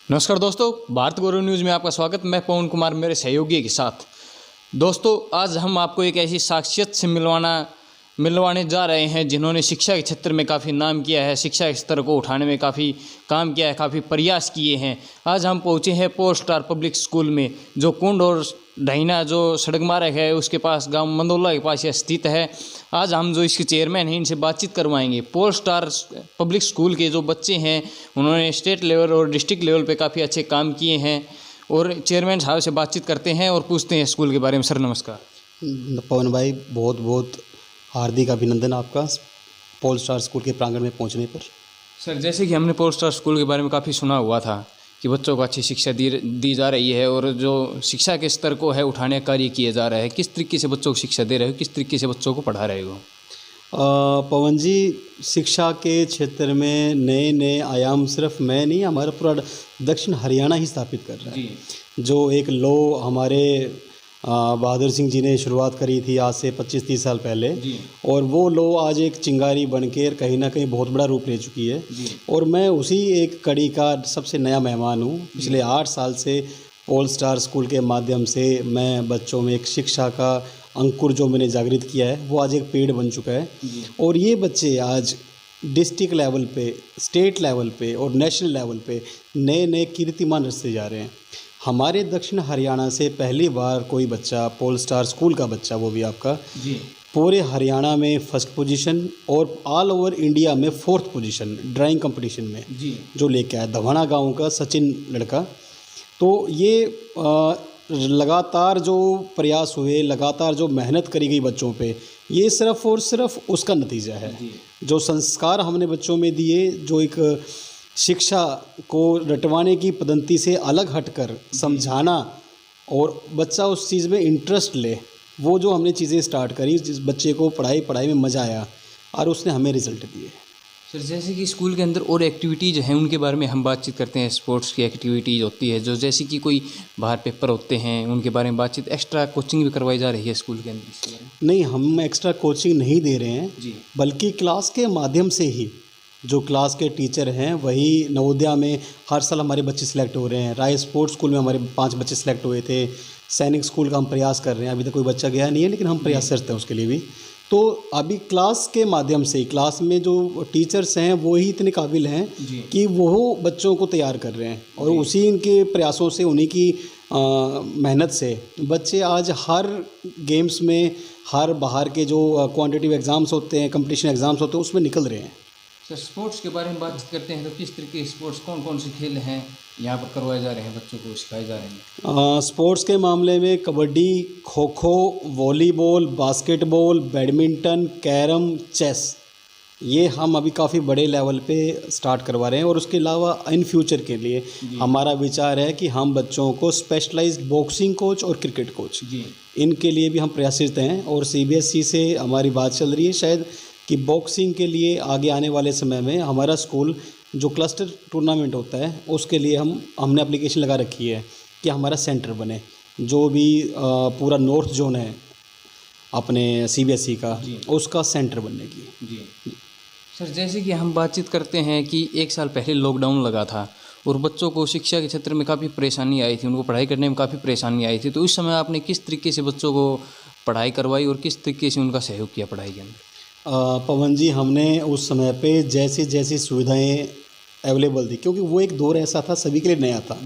नमस्कार दोस्तों, भारत गौरव न्यूज़ में आपका स्वागत। मैं पवन कुमार मेरे सहयोगी के साथ। दोस्तों, आज हम आपको एक ऐसी शख्सियत से मिलवाने जा रहे हैं जिन्होंने शिक्षा के क्षेत्र में काफ़ी नाम किया है, शिक्षा के स्तर को उठाने में काफ़ी काम किया है, काफ़ी प्रयास किए हैं। आज हम पहुँचे हैं पोल स्टार पब्लिक स्कूल में, जो कुंड और ढाइना जो सड़क मार्ग है उसके पास, गांव मंदोला के पास यह स्थित है। आज हम जो इसके चेयरमैन हैं इनसे बातचीत करवाएंगे। पोल स्टार पब्लिक स्कूल के जो बच्चे हैं उन्होंने स्टेट लेवल और डिस्ट्रिक्ट लेवल पे काफ़ी अच्छे काम किए हैं और चेयरमैन साहब से बातचीत करते हैं और पूछते हैं स्कूल के बारे में। सर नमस्कार। पवन भाई, बहुत बहुत हार्दिक अभिनंदन आपका पोल स्टार स्कूल के प्रांगण में पहुंचने पर। सर, जैसे कि हमने पोल स्टार स्कूल के बारे में काफ़ी सुना हुआ था कि बच्चों को अच्छी शिक्षा दी जा रही है और जो शिक्षा के स्तर को है उठाने का कार्य किया जा रहा है, किस तरीके से बच्चों को शिक्षा दे रहे हो, किस तरीके से बच्चों को पढ़ा रहे हो? पवन जी, शिक्षा के क्षेत्र में नए नए आयाम सिर्फ मैं नहीं, हमारा पूरा दक्षिण हरियाणा ही स्थापित कर रहा है। जो एक लो हमारे बहादुर सिंह जी ने शुरुआत करी थी आज से 25-30 साल पहले, और वो लो आज एक चिंगारी बनकर कहीं ना कहीं बहुत बड़ा रूप ले चुकी है। और मैं उसी एक कड़ी का सबसे नया मेहमान हूँ। पिछले 8 साल से पोल स्टार स्कूल के माध्यम से मैं बच्चों में एक शिक्षा का अंकुर जो मैंने जागृत किया है वो आज एक पेड़ बन चुका है। और ये बच्चे आज डिस्ट्रिक्ट लेवल पे, स्टेट लेवल पे और नेशनल लेवल पे नए नए कीर्तिमान रचते जा रहे हैं। हमारे दक्षिण हरियाणा से पहली बार कोई बच्चा, पोल स्टार स्कूल का बच्चा, वो भी आपका पूरे हरियाणा में फर्स्ट पोजीशन और ऑल ओवर इंडिया में 4th पोजीशन ड्राइंग कंपटीशन में जो लेके आया, धवाना गांव का सचिन लड़का। तो ये लगातार जो प्रयास हुए, लगातार जो मेहनत करी गई बच्चों पे, ये सिर्फ और सिर्फ उसका नतीजा है। जो संस्कार हमने बच्चों में दिए, जो एक शिक्षा को रटवाने की पद्धति से अलग हटकर समझाना और बच्चा उस चीज़ में इंटरेस्ट ले, वो जो हमने चीज़ें स्टार्ट करी, जिस बच्चे को पढ़ाई में मज़ा आया और उसने हमें रिजल्ट दिए। सर, जैसे कि स्कूल के अंदर और एक्टिविटीज़ हैं उनके बारे में हम बातचीत करते हैं। स्पोर्ट्स की एक्टिविटीज़ होती है, जो जैसे कि कोई बाहर पेपर होते हैं उनके बारे में बातचीत, एक्स्ट्रा कोचिंग भी करवाई जा रही है स्कूल के अंदर? नहीं, हम एक्स्ट्रा कोचिंग नहीं दे रहे हैं बल्कि क्लास के माध्यम से ही जो क्लास के टीचर हैं वही नवोदया में हर साल हमारे बच्चे सिलेक्ट हो रहे हैं। राय स्पोर्ट्स स्कूल में हमारे 5 बच्चे सिलेक्ट हुए थे। सैनिक स्कूल का हम प्रयास कर रहे हैं, अभी तक कोई बच्चा गया नहीं है लेकिन हम प्रयास करते हैं उसके लिए भी। तो अभी क्लास के माध्यम से, क्लास में जो टीचर्स हैं वो ही इतने काबिल हैं कि वो बच्चों को तैयार कर रहे हैं और उसी इनके प्रयासों से, उन्हीं की मेहनत से बच्चे आज हर गेम्स में, हर बाहर के जो क्वान्टिटिव एग्ज़ाम्स होते हैं, कंपटीशन एग्ज़ाम्स होते हैं, उसमें निकल रहे हैं। सर, स्पोर्ट्स के बारे में बातचीत करते हैं तो किस तरीके के स्पोर्ट्स, कौन कौन से खेल हैं यहाँ पर करवाए जा रहे हैं, बच्चों को सिखाए जा रहे हैं? स्पोर्ट्स के मामले में kabaddi, kho kho, volleyball, basketball, badminton, carrom, chess, ये हम अभी काफ़ी बड़े लेवल पे स्टार्ट करवा रहे हैं। और उसके अलावा इन फ्यूचर के लिए हमारा विचार है कि हम बच्चों को स्पेशलाइज्ड बॉक्सिंग कोच और क्रिकेट कोच, इनके लिए भी हम प्रयासित हैं। और CBSE से हमारी बात चल रही है शायद कि बॉक्सिंग के लिए आगे आने वाले समय में हमारा स्कूल जो क्लस्टर टूर्नामेंट होता है उसके लिए हमने एप्लीकेशन लगा रखी है कि हमारा सेंटर बने। जो भी पूरा नॉर्थ जोन है अपने CBSE का, उसका सेंटर बनने की। सर, जैसे कि हम बातचीत करते हैं कि 1 साल पहले लॉकडाउन लगा था और बच्चों को शिक्षा के क्षेत्र में काफ़ी परेशानी आई थी, उनको पढ़ाई करने में काफ़ी परेशानी आई थी। तो उस समय आपने किस तरीके से बच्चों को पढ़ाई करवाई और किस तरीके से उनका सहयोग किया पढ़ाई के अंदर? पवन जी, हमने उस समय पे जैसी जैसी सुविधाएं अवेलेबल थी, क्योंकि वो एक दौर ऐसा था सभी के लिए नया था,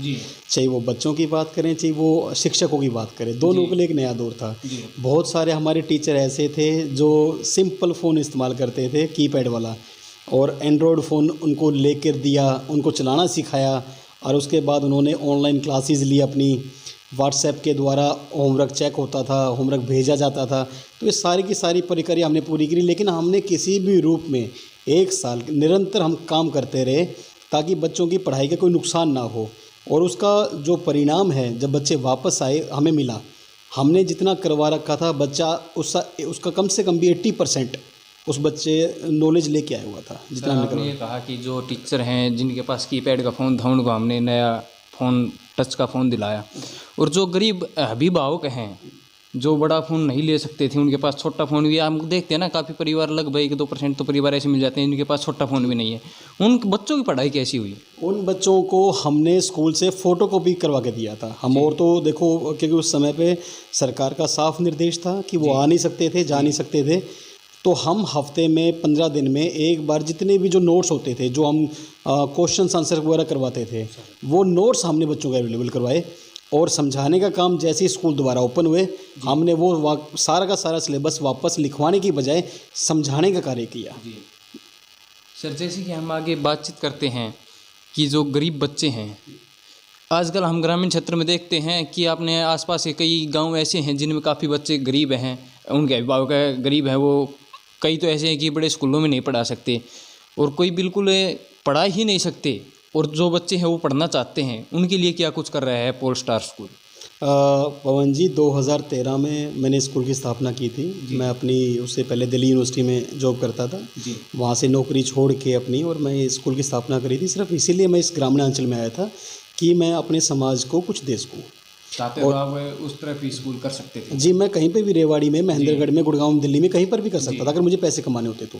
चाहे वो बच्चों की बात करें चाहे वो शिक्षकों की बात करें, दोनों के लिए एक नया दौर था। बहुत सारे हमारे टीचर ऐसे थे जो सिंपल फ़ोन इस्तेमाल करते थे, कीपैड वाला, और एंड्रॉयड फ़ोन उनको लेकर दिया, उनको चलाना सिखाया और उसके बाद उन्होंने ऑनलाइन क्लासेस ली अपनी। व्हाट्सएप के द्वारा होमवर्क चेक होता था, होमवर्क भेजा जाता था। तो ये सारी की सारी प्रक्रिया हमने पूरी करी, लेकिन हमने किसी भी रूप में 1 साल निरंतर हम काम करते रहे ताकि बच्चों की पढ़ाई का कोई नुकसान ना हो। और उसका जो परिणाम है, जब बच्चे वापस आए हमें मिला, हमने जितना करवा रखा था बच्चा उसका कम से कम भी 80% उस बच्चे नॉलेज लेके आया हुआ था जितना हमने करवाया। आपने कहा कि जो टीचर हैं जिनके पास कीपैड का फ़ोन था उनको हमने नया फ़ोन, टच का फ़ोन दिलाया, और जो गरीब अभिभावक हैं जो बड़ा फ़ोन नहीं ले सकते थे उनके पास छोटा फ़ोन भी, हम देखते हैं ना काफ़ी परिवार, लगभग 1-2% तो परिवार ऐसे मिल जाते हैं जिनके पास छोटा फ़ोन भी नहीं है। उन बच्चों की पढ़ाई कैसी हुई? उन बच्चों को हमने स्कूल से फ़ोटोकॉपी करवा के दिया था हम। और तो देखो, क्योंकि उस समय पे सरकार का साफ निर्देश था कि वो आ नहीं सकते थे, जा नहीं सकते थे, तो हम हफ्ते में 15 दिन में एक बार जितने भी जो नोट्स होते थे, जो हम क्वेश्चन आंसर वगैरह करवाते थे, वो नोट्स हमने बच्चों को अवेलेबल करवाए। और समझाने का काम जैसे ही स्कूल दोबारा ओपन हुए, हमने वो सारा का सारा सिलेबस वापस लिखवाने की बजाय समझाने का कार्य किया। जी सर, जैसे कि हम आगे बातचीत करते हैं कि जो गरीब बच्चे हैं, आजकल हम ग्रामीण क्षेत्र में देखते हैं कि अपने आसपास के कई गांव ऐसे हैं जिनमें काफ़ी बच्चे गरीब हैं, उनके अभिभावक गरीब हैं, वो कई तो ऐसे हैं कि बड़े स्कूलों में नहीं पढ़ा सकते और कोई बिल्कुल पढ़ा ही नहीं सकते, और जो बच्चे हैं वो पढ़ना चाहते हैं, उनके लिए क्या कुछ कर रहा है पोल स्टार स्कूल? पवन जी, 2013 में मैंने स्कूल की स्थापना की थी। मैं अपनी, उससे पहले दिल्ली यूनिवर्सिटी में जॉब करता था, वहाँ से नौकरी छोड़ के अपनी, और मैं स्कूल की स्थापना करी थी। सिर्फ इसीलिए मैं इस ग्रामीण अंचल में आया था कि मैं अपने समाज को कुछ दे सकूँ। चाहते हो आप उस तरह भी स्कूल कर सकते थे? जी, मैं कहीं पे भी, रेवाड़ी में, महेंद्रगढ़ में, गुड़गांव, दिल्ली में, कहीं पर भी कर सकता था अगर मुझे पैसे कमाने होते तो।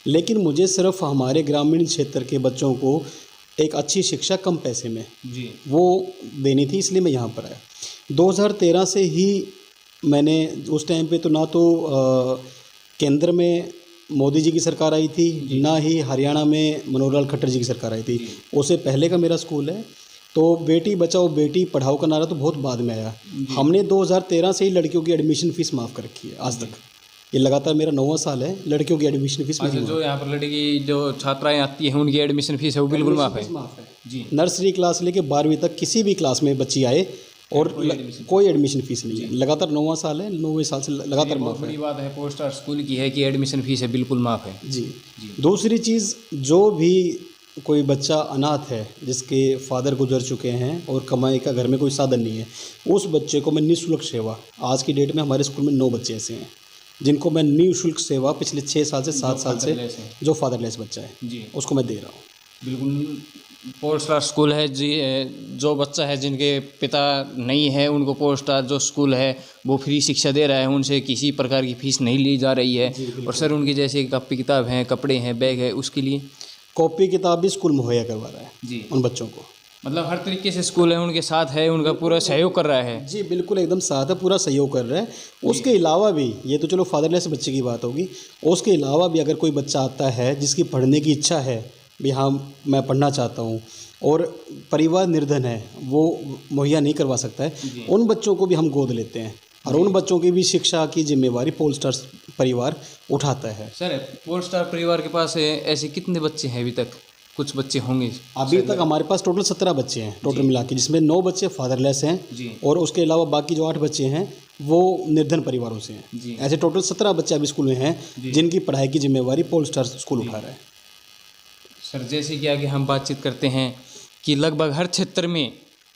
लेकिन मुझे सिर्फ हमारे ग्रामीण क्षेत्र के बच्चों को एक अच्छी शिक्षा कम पैसे में वो देनी थी, इसलिए मैं यहाँ पर आया। 2013 से ही मैंने, उस टाइम पे तो ना तो केंद्र में मोदी जी की सरकार आई थी, ना ही हरियाणा में मनोहर लाल खट्टर जी की सरकार आई थी। उससे पहले का मेरा स्कूल है। तो बेटी बचाओ बेटी पढ़ाओ का नारा तो बहुत बाद में आया। हमने 2013 से ही लड़कियों की एडमिशन फ़ीस माफ़ कर रखी है आज तक। ये लगातार मेरा 9वां साल है, लड़कियों की एडमिशन फीस। अच्छा, जो यहाँ पर लड़की जो छात्राएं आती हैं उनकी एडमिशन फीस है वो बिल्कुल माफ़ है? जी, नर्सरी क्लास लेके 12वीं तक किसी भी क्लास में बच्ची आए और कोई एडमिशन फीस नहीं है। लगातार 9वां साल है, 9वें साल से लगातार माफ़ है। बड़ी बात है पोल स्टार स्कूल की है कि एडमिशन फीस है बिल्कुल माफ़ है। जी। दूसरी चीज़, जो भी कोई बच्चा अनाथ है जिसके फादर गुजर चुके हैं और कमाई का घर में कोई साधन नहीं है, उस बच्चे को मैं निःशुल्क सेवा, आज की डेट में हमारे स्कूल में 9 बच्चे ऐसे हैं जिनको मैं निःशुल्क सेवा पिछले 6 साल से 7 साल से, जो फादरलेस बच्चा है उसको मैं दे रहा हूँ। बिल्कुल पोल स्टार स्कूल है जी। जो बच्चा है जिनके पिता नहीं है उनको पोल स्टार जो स्कूल है वो फ्री शिक्षा दे रहा है, उनसे किसी प्रकार की फ़ीस नहीं ली जा रही है। और सर उनकी जैसे कॉपी किताब हैं, कपड़े हैं, बैग है, उसके लिए कॉपी किताब भी स्कूल मुहैया करवा रहा है जी उन बच्चों को। मतलब हर तरीके से स्कूल है उनके साथ है, उनका पूरा सहयोग कर रहा है। जी बिल्कुल, एकदम साथ है, पूरा सहयोग कर रहा है। उसके अलावा भी, ये तो चलो फादरलेस बच्चे की बात होगी, उसके अलावा भी अगर कोई बच्चा आता है जिसकी पढ़ने की इच्छा है, भी हाँ मैं पढ़ना चाहता हूँ, और परिवार निर्धन है, वो मुहैया नहीं करवा सकता है, उन बच्चों को भी हम गोद लेते हैं और उन बच्चों की भी शिक्षा की जिम्मेवारी पोल स्टार परिवार उठाता है। सर पोल स्टार परिवार के पास ऐसे कितने बच्चे हैं? अभी तक कुछ बच्चे होंगे। अभी तक हमारे पास टोटल 17 बच्चे हैं टोटल मिला के, जिसमें 9 बच्चे फादरलेस हैं और उसके अलावा बाकी जो 8 बच्चे हैं वो निर्धन परिवारों से हैं। ऐसे टोटल 17 बच्चे अभी स्कूल में हैं जिनकी पढ़ाई की जिम्मेवारी पोल स्टार स्कूल उठा रहा है। सर जैसे कि आगे हम बातचीत करते हैं कि लगभग हर क्षेत्र में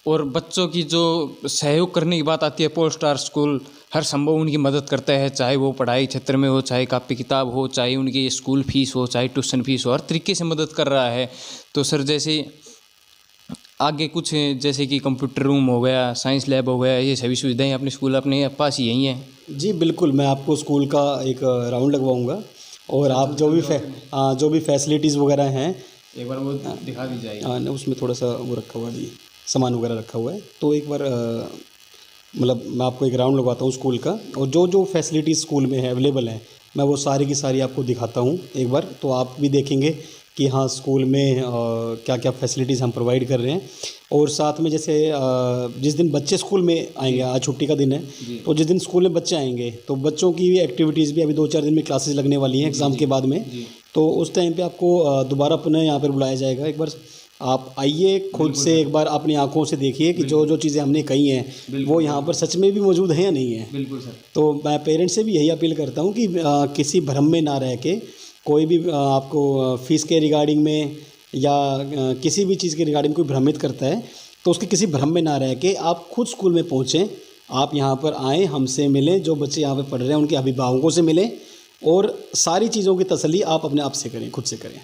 और बच्चों की जो सहयोग करने की बात आती है, पोल स्टार स्कूल हर संभव उनकी मदद करता है, चाहे वो पढ़ाई क्षेत्र में हो, चाहे कॉपी किताब हो, चाहे उनकी स्कूल फीस हो, चाहे ट्यूशन फीस हो, हर तरीके से मदद कर रहा है। तो सर जैसे आगे कुछ जैसे कि कंप्यूटर रूम हो गया, साइंस लैब हो गया, ये सभी सुविधाएं अपने स्कूल अपने पास ही यही हैं? जी बिल्कुल, मैं आपको स्कूल का एक राउंड लगवाऊँगा और आप जो भी फैसिलिटीज़ वगैरह हैं एक बार वो दिखा दी जाएगी। हाँ, उसमें थोड़ा सा वो रखा हुआ है, सामान वगैरह रखा हुआ है, तो एक बार मतलब मैं आपको एक राउंड लगवाता हूँ स्कूल का, और जो जो फैसिलिटीज़ स्कूल में है अवेलेबल हैं मैं वो सारी की सारी आपको दिखाता हूँ एक बार, तो आप भी देखेंगे कि हाँ स्कूल में क्या क्या फैसिलिटीज़ हम प्रोवाइड कर रहे हैं। और साथ में जैसे जिस दिन बच्चे स्कूल में आएंगे, आज छुट्टी का दिन है, तो जिस दिन स्कूल में बच्चे आएंगे तो बच्चों की एक्टिविटीज़ भी अभी 2-4 दिन में क्लासेस लगने वाली हैं एग्ज़ाम के बाद में, तो उस टाइम पे आपको दोबारा पुनः यहाँ पर बुलाया जाएगा। एक बार आप आइए, खुद से एक बार अपनी आंखों से देखिए कि जो जो चीज़ें हमने कही हैं वो यहाँ पर सच में भी मौजूद हैं या नहीं है। बिल्कुल सर। तो मैं पेरेंट्स से भी यही अपील करता हूँ कि किसी भ्रम में ना रह के, कोई भी आपको फ़ीस के रिगार्डिंग में या किसी भी चीज़ के रिगार्डिंग कोई भ्रमित करता है तो उसके किसी भ्रम में ना रह के आप खुद स्कूल में पहुँचें, आप यहाँ पर आएँ, हमसे मिलें, जो बच्चे यहाँ पर पढ़ रहे हैं उनके अभिभावकों से मिलें, और सारी चीज़ों की तसल्ली आप अपने आप से करें, खुद से करें।